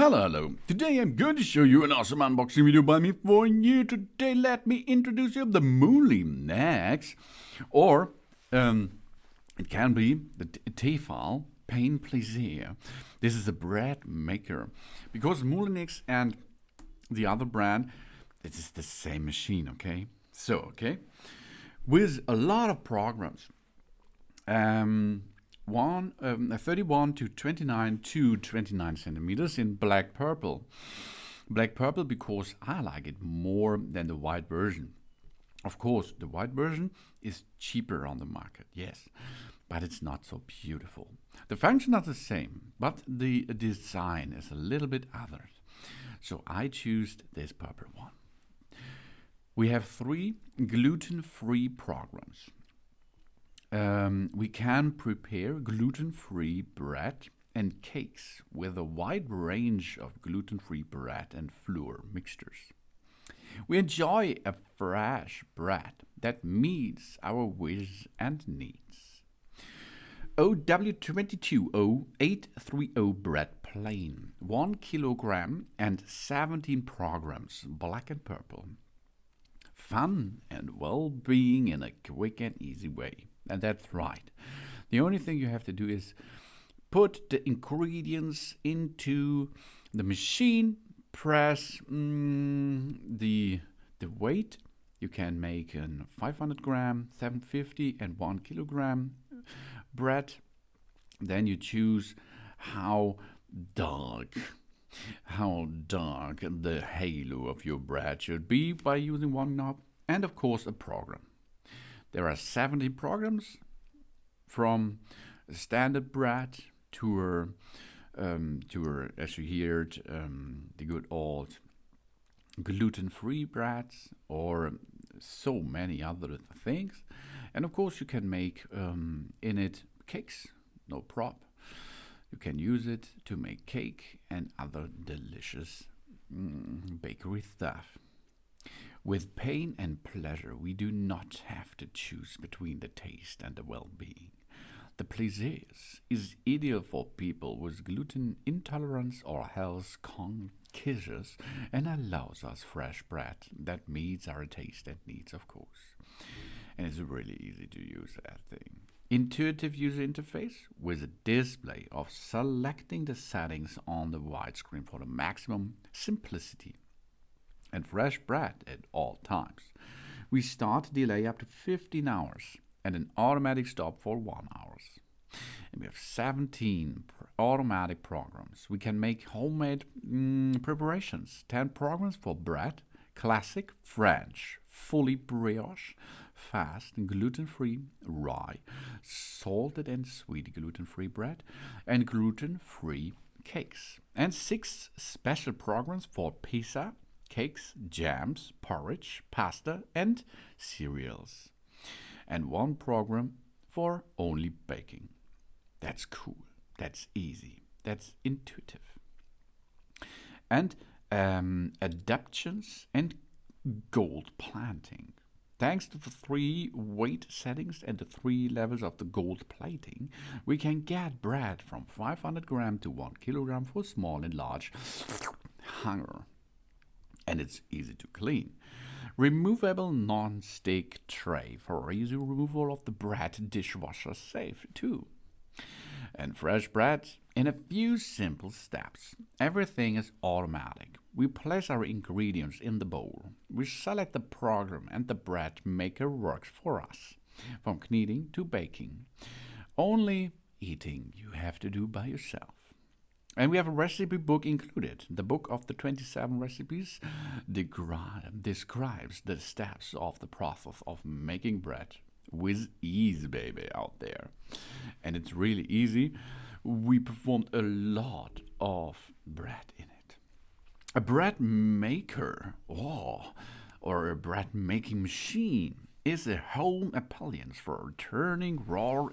Hello. Today I'm going to show you an awesome unboxing video by me for you. Today let me introduce you to the Moulinex, or it can be the Tefal Plaisir. This is a bread maker, because Moulinex and the other brand, it is the same machine, okay? So, with a lot of programs. 31 to 29 to 29 centimeters in black purple. Black purple because I like it more than the white version. Of course, the white version is cheaper on the market, yes, but it's not so beautiful. The function are the same, but the design is a little bit other. So I choose this purple one. We have 3 gluten-free programs. We can prepare gluten-free bread and cakes with a wide range of gluten-free bread and flour mixtures. We enjoy a fresh bread that meets our wishes and needs. OW22080 bread plain, 1 kilogram and 17 programs, black and purple. Fun and well-being in a quick and easy way. And that's right. The only thing you have to do is put the ingredients into the machine, press the weight. You can make a 500 gram, 750 and 1 kilogram bread. Then you choose how dark the halo of your bread should be by using one knob, and of course a program. There are 70 programs, from standard bread to as you heard, the good old gluten-free breads, or so many other things. And of course you can make in it cakes, no prop. You can use it to make cake and other delicious bakery stuff. With pain and pleasure, we do not have to choose between the taste and the well-being. The Plaisir is ideal for people with gluten intolerance or health conscious, and allows us fresh bread that meets our taste and needs, of course. And it's really easy to use that thing. Intuitive user interface with a display of selecting the settings on the widescreen for the maximum simplicity. And fresh bread at all times. We start delay up to 15 hours and an automatic stop for 1 hour. And we have 17 automatic programs. We can make homemade preparations. 10 programs for bread, classic, French, fully brioche, fast and gluten-free, rye, salted and sweet gluten-free bread, and gluten-free cakes. And 6 special programs for pizza, cakes, jams, porridge, pasta, and cereals. And 1 program for only baking. That's cool. That's easy. That's intuitive. And adaptations and gold planting. Thanks to the 3 weight settings and the 3 levels of the gold plating, we can get bread from 500 gram to 1 kilogram for small and large hunger. And it's easy to clean. Removable non-stick tray for easy removal of the bread, dishwasher safe too. And fresh bread in a few simple steps. Everything is automatic. We place our ingredients in the bowl. We select the program and the bread maker works for us. From kneading to baking. Only eating you have to do by yourself. And we have a recipe book included. The book of the 27 recipes describes the steps of the process of making bread with ease, baby, out there. And it's really easy. We performed a lot of bread in it. A bread maker, or a bread making machine, is a home appliance for turning raw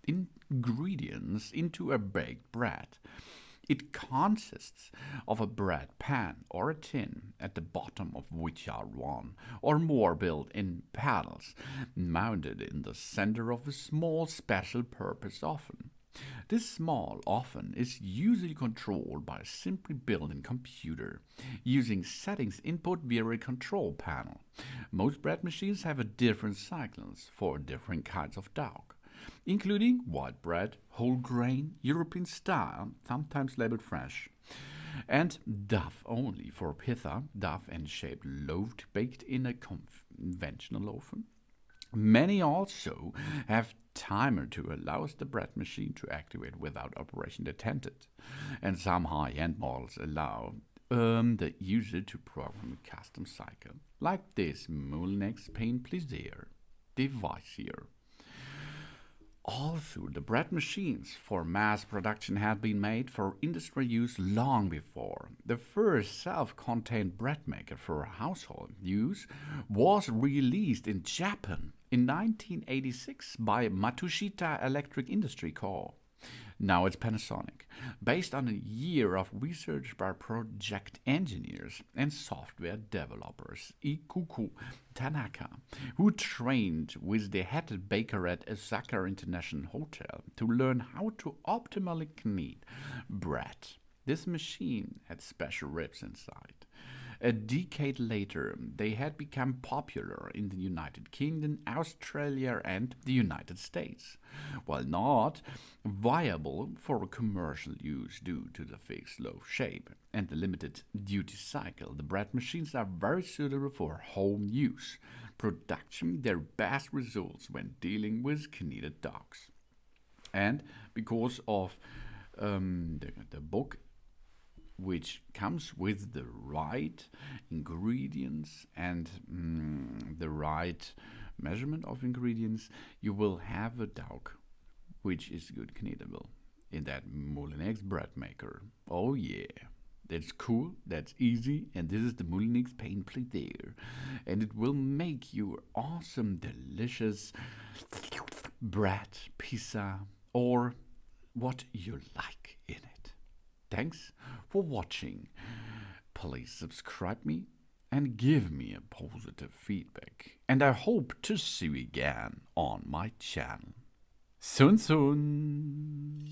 ingredients into a baked bread. It consists of a bread pan or a tin, at the bottom of which are 1 or more built-in paddles mounted in the center of a small special-purpose oven. This small oven is usually controlled by a simply built-in computer using settings input via a control panel. Most bread machines have a different cycles for different kinds of dough, including white bread, whole grain, European style, sometimes labeled fresh, and duff only for pitha, duff and shaped loaf baked in a conventional oven. Many also have timer to allow the bread machine to activate without operation attended, and some high-end models allow the user to program a custom cycle, like this Moulinex Plaisir device here. Also, the bread machines for mass production had been made for industrial use long before. The first self-contained bread maker for household use was released in Japan in 1986 by Matsushita Electric Industry Co. Now it's Panasonic, based on a year of research by project engineers and software developers Ikuku Tanaka, who trained with the head baker at Osaka International Hotel to learn how to optimally knead bread. This machine had special ribs inside. A decade later, they had become popular in the United Kingdom, Australia, and the United States. While not viable for commercial use due to the fixed loaf shape and the limited duty cycle, the bread machines are very suitable for home use. Production their best results when dealing with kneaded doughs. And because of the book, which comes with the right ingredients and the right measurement of ingredients, you will have a dough which is good kneadable in that Moulinex bread maker. Oh yeah, that's cool, that's easy, and this is the Moulinex Plaisir, and it will make you awesome, delicious bread, pizza, or what you like in it. Thanks for watching. Please subscribe me and give me a positive feedback. And I hope to see you again on my channel. Soon soon.